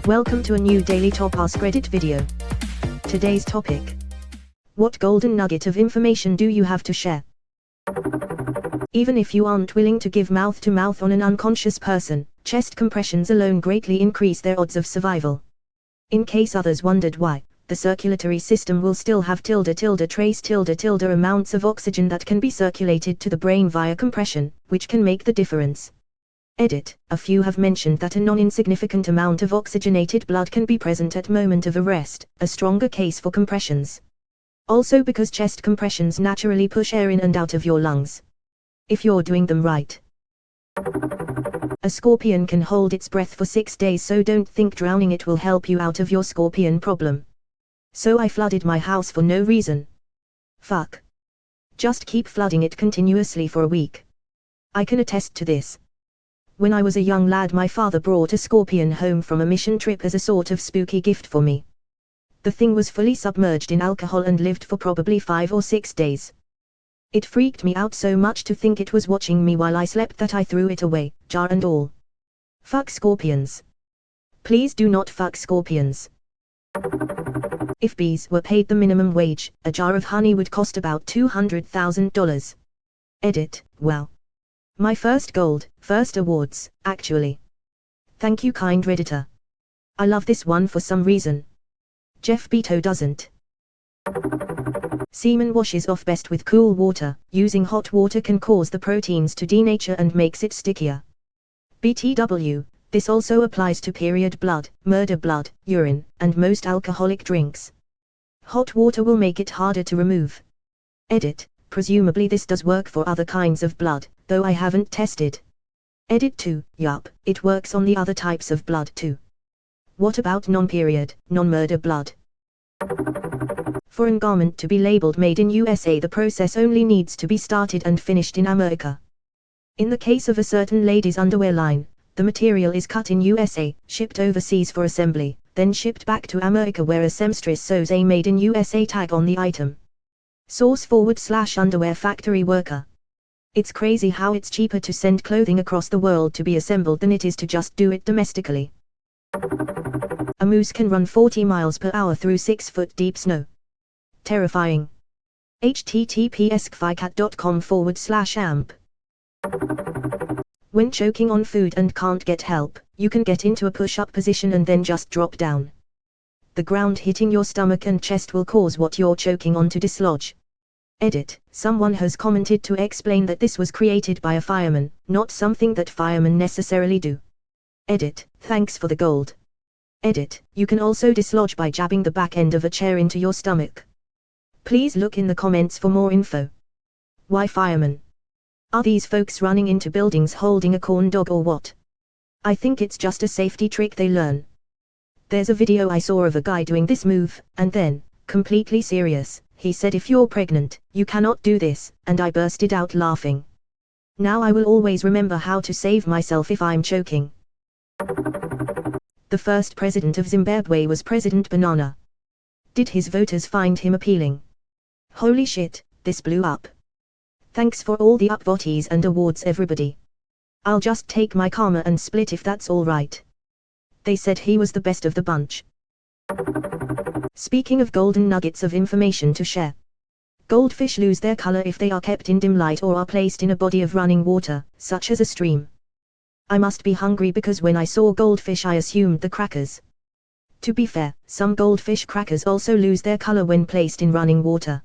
Welcome to a new daily top Askreddit video. Today's topic: what golden nugget of information do you have to share? Even if you aren't willing to give mouth to mouth on an unconscious person, chest compressions alone greatly increase their odds of survival. In case others wondered why, the circulatory system will still have trace amounts of oxygen that can be circulated to the brain via compression, which can make the difference. Edit. A few have mentioned that a non-insignificant amount of oxygenated blood can be present at moment of arrest, a stronger case for compressions. Also because chest compressions naturally push air in and out of your lungs. If you're doing them right. A scorpion can hold its breath for 6 days, so don't think drowning it will help you out of your scorpion problem. So I flooded my house for no reason. Fuck. Just keep flooding it continuously for a week. I can attest to this. When I was a young lad, my father brought a scorpion home from a mission trip as a sort of spooky gift for me. The thing was fully submerged in alcohol and lived for probably 5 or 6 days. It freaked me out so much to think it was watching me while I slept that I threw it away, jar and all. Fuck scorpions. Please do not fuck scorpions. If bees were paid the minimum wage, a jar of honey would cost about $200,000. Edit. Wow. My first awards, actually. Thank you, kind Redditor. I love this one for some reason. Jeff Bezos doesn't. Semen washes off best with cool water. Using hot water can cause the proteins to denature and makes it stickier. BTW, this also applies to period blood, murder blood, urine, and most alcoholic drinks. Hot water will make it harder to remove. Edit. Presumably this does work for other kinds of blood, though I haven't tested. Edit 2. Yup, it works on the other types of blood too. What about non-period, non-murder blood? For an garment to be labeled made in USA, the process only needs to be started and finished in America. In the case of a certain ladies' underwear line, the material is cut in USA, shipped overseas for assembly, then shipped back to America where a seamstress sews a Made in USA tag on the item. Source / underwear factory worker. It's crazy how it's cheaper to send clothing across the world to be assembled than it is to just do it domestically. A moose can run 40 miles per hour through 6-foot deep snow. Terrifying. https://gficat.com/amp. When choking on food and can't get help, you can get into a push-up position and then just drop down. The ground hitting your stomach and chest will cause what you're choking on to dislodge. Edit. Someone has commented to explain that this was created by a fireman, not something that firemen necessarily do. Edit. Thanks for the gold. Edit. You can also dislodge by jabbing the back end of a chair into your stomach. Please look in the comments for more info. Why firemen? Are these folks running into buildings holding a corn dog or what? I think it's just a safety trick they learn. There's a video I saw of a guy doing this move, and then, completely serious, he said, "If you're pregnant, you cannot do this," and I bursted out laughing. Now I will always remember how to save myself if I'm choking. The first president of Zimbabwe was President Banana. Did his voters find him appealing? Holy shit, this blew up. Thanks for all the upvotes and awards, everybody. I'll just take my karma and split if that's alright. They said he was the best of the bunch. Speaking of golden nuggets of information to share. Goldfish lose their color if they are kept in dim light or are placed in a body of running water, such as a stream. I must be hungry because when I saw goldfish I assumed the crackers. To be fair, some goldfish crackers also lose their color when placed in running water.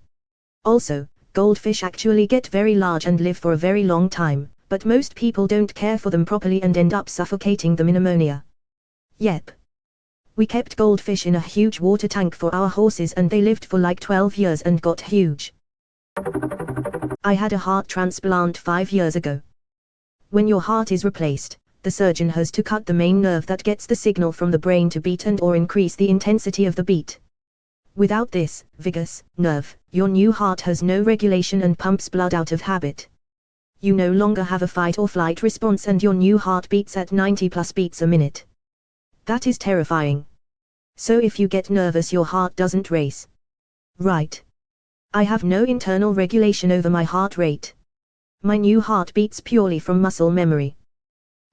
Also, goldfish actually get very large and live for a very long time, but most people don't care for them properly and end up suffocating them in ammonia. Yep. We kept goldfish in a huge water tank for our horses and they lived for like 12 years and got huge. I had a heart transplant 5 years ago. When your heart is replaced, the surgeon has to cut the main nerve that gets the signal from the brain to beat and or increase the intensity of the beat. Without this vagus nerve, your new heart has no regulation and pumps blood out of habit. You no longer have a fight or flight response and your new heart beats at 90+ beats a minute. That is terrifying. So if you get nervous your heart doesn't race. Right. I have no internal regulation over my heart rate. My new heart beats purely from muscle memory.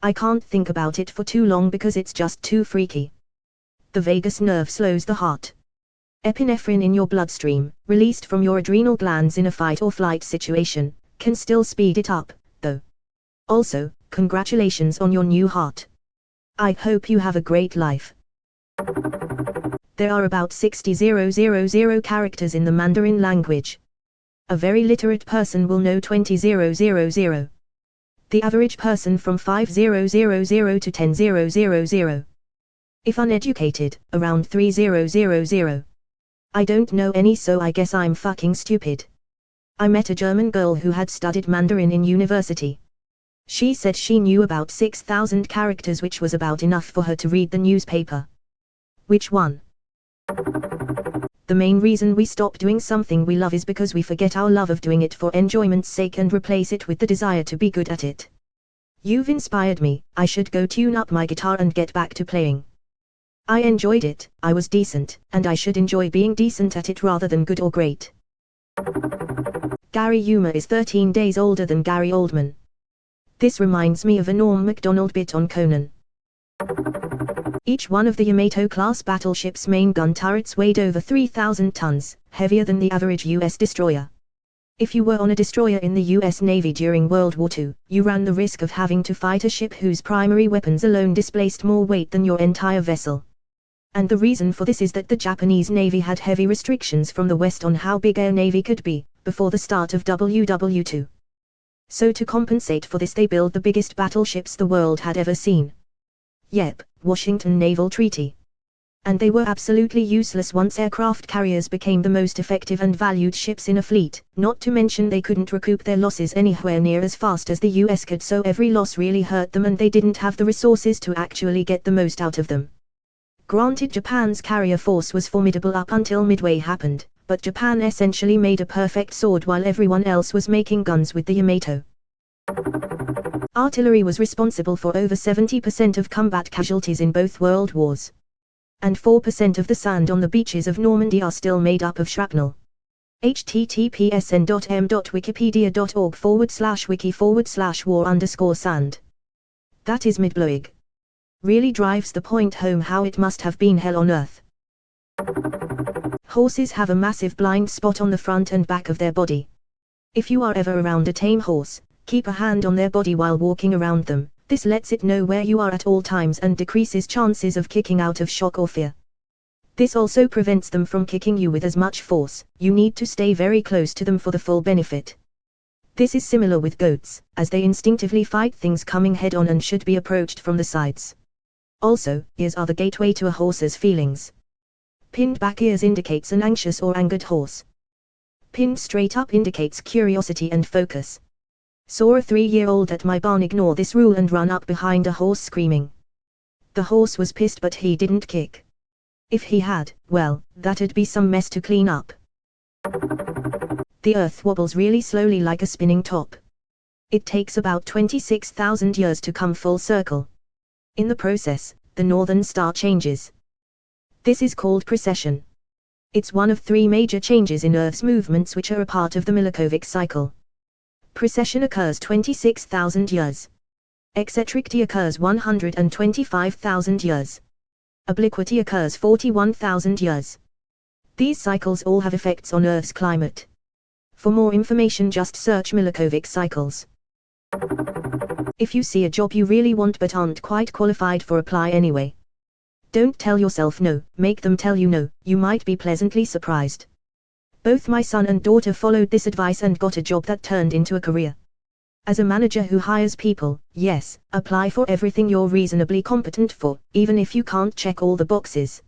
I can't think about it for too long because it's just too freaky. The vagus nerve slows the heart. Epinephrine in your bloodstream, released from your adrenal glands in a fight or flight situation, can still speed it up, though. Also, congratulations on your new heart. I hope you have a great life. There are about 60,000 characters in the Mandarin language. A very literate person will know 20,000. The average person from 5,000 to 10,000. If uneducated, around 3,000. I don't know any, so I guess I'm fucking stupid. I met a German girl who had studied Mandarin in university. She said she knew about 6,000 characters, which was about enough for her to read the newspaper. Which one? The main reason we stop doing something we love is because we forget our love of doing it for enjoyment's sake and replace it with the desire to be good at it. You've inspired me. I should go tune up my guitar and get back to playing. I enjoyed it, I was decent, and I should enjoy being decent at it rather than good or great. Gary Yuma is 13 days older than Gary Oldman. This reminds me of a Norm Macdonald bit on Conan. Each one of the Yamato-class battleship's main gun turrets weighed over 3,000 tons, heavier than the average US destroyer. If you were on a destroyer in the US Navy during World War II, you ran the risk of having to fight a ship whose primary weapons alone displaced more weight than your entire vessel. And the reason for this is that the Japanese Navy had heavy restrictions from the West on how big air navy could be, before the start of WW II. So to compensate for this, they built the biggest battleships the world had ever seen. Yep, Washington Naval Treaty. And they were absolutely useless once aircraft carriers became the most effective and valued ships in a fleet, not to mention they couldn't recoup their losses anywhere near as fast as the US could, so every loss really hurt them and they didn't have the resources to actually get the most out of them. Granted, Japan's carrier force was formidable up until Midway happened, but Japan essentially made a perfect sword while everyone else was making guns with the Yamato. Artillery was responsible for over 70% of combat casualties in both world wars. And 4% of the sand on the beaches of Normandy are still made up of shrapnel. https://m.wikipedia.org/wiki/war_sand. That is midblowing. Really drives the point home how it must have been hell on earth. Horses have a massive blind spot on the front and back of their body. If you are ever around a tame horse, keep a hand on their body while walking around them. This lets it know where you are at all times and decreases chances of kicking out of shock or fear. This also prevents them from kicking you with as much force. You need to stay very close to them for the full benefit. This is similar with goats, as they instinctively fight things coming head on and should be approached from the sides. Also, ears are the gateway to a horse's feelings. Pinned back ears indicates an anxious or angered horse. Pinned straight up indicates curiosity and focus. Saw a 3-year-old at my barn ignore this rule and run up behind a horse screaming. The horse was pissed, but he didn't kick. If he had, well, that'd be some mess to clean up. The earth wobbles really slowly like a spinning top. It takes about 26,000 years to come full circle. In the process, the northern star changes. This is called precession. It's one of 3 major changes in Earth's movements which are a part of the Milankovic cycle. Precession occurs 26,000 years. Eccentricity occurs 125,000 years. Obliquity occurs 41,000 years. These cycles all have effects on Earth's climate. For more information, just search Milankovic cycles. If you see a job you really want but aren't quite qualified for, apply anyway. Don't tell yourself no, make them tell you no, you might be pleasantly surprised. Both my son and daughter followed this advice and got a job that turned into a career. As a manager who hires people, yes, apply for everything you're reasonably competent for, even if you can't check all the boxes.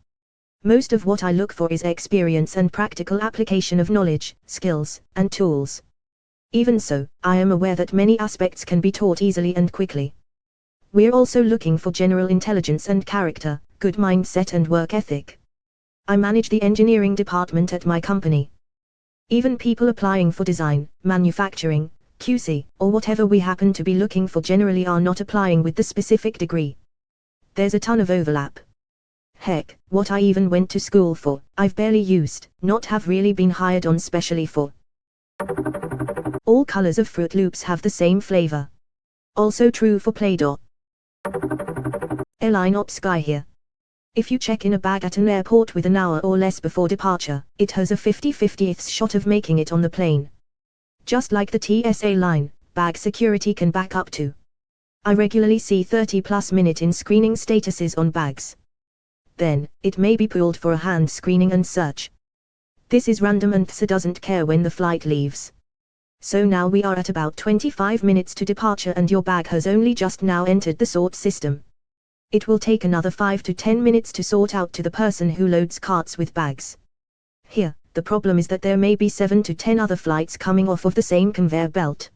Most of what I look for is experience and practical application of knowledge, skills, and tools. Even so, I am aware that many aspects can be taught easily and quickly. We're also looking for general intelligence and character, good mindset and work ethic. I manage the engineering department at my company. Even people applying for design, manufacturing, QC, or whatever we happen to be looking for generally are not applying with the specific degree. There's a ton of overlap. Heck, what I even went to school for, I've barely used, not have really been hired on specially for. All colors of Fruit Loops have the same flavor. Also true for Play-Doh. Line Op Sky here. If you check in a bag at an airport with an hour or less before departure, it has a 50/50th shot of making it on the plane. Just like the TSA line, bag security can back up to. I regularly see 30+ minute in screening statuses on bags. Then, it may be pulled for a hand screening and search. This is random and TSA doesn't care when the flight leaves. So now we are at about 25 minutes to departure and your bag has only just now entered the sort system. It will take another 5 to 10 minutes to sort out to the person who loads carts with bags. Here, the problem is that there may be 7 to 10 other flights coming off of the same conveyor belt.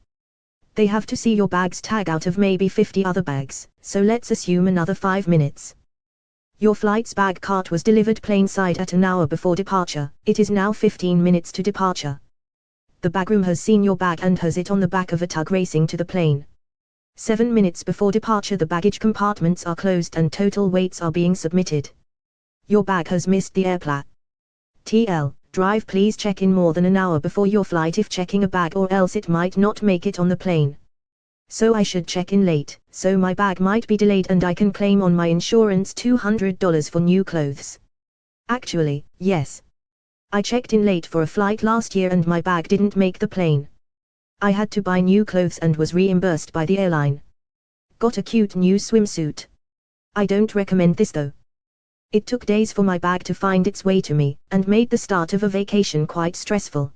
They have to see your bag's tag out of maybe 50 other bags, so let's assume another 5 minutes. Your flight's bag cart was delivered plainside at an hour before departure. It is now 15 minutes to departure. The bagroom has seen your bag and has it on the back of a tug racing to the plane. 7 minutes before departure the baggage compartments are closed and total weights are being submitted. Your bag has missed the airplat. TL, drive please check in more than an hour before your flight if checking a bag or else it might not make it on the plane. So I should check in late, so my bag might be delayed and I can claim on my insurance $200 for new clothes. Actually, yes. I checked in late for a flight last year and my bag didn't make the plane. I had to buy new clothes and was reimbursed by the airline. Got a cute new swimsuit. I don't recommend this though. It took days for my bag to find its way to me, and made the start of a vacation quite stressful.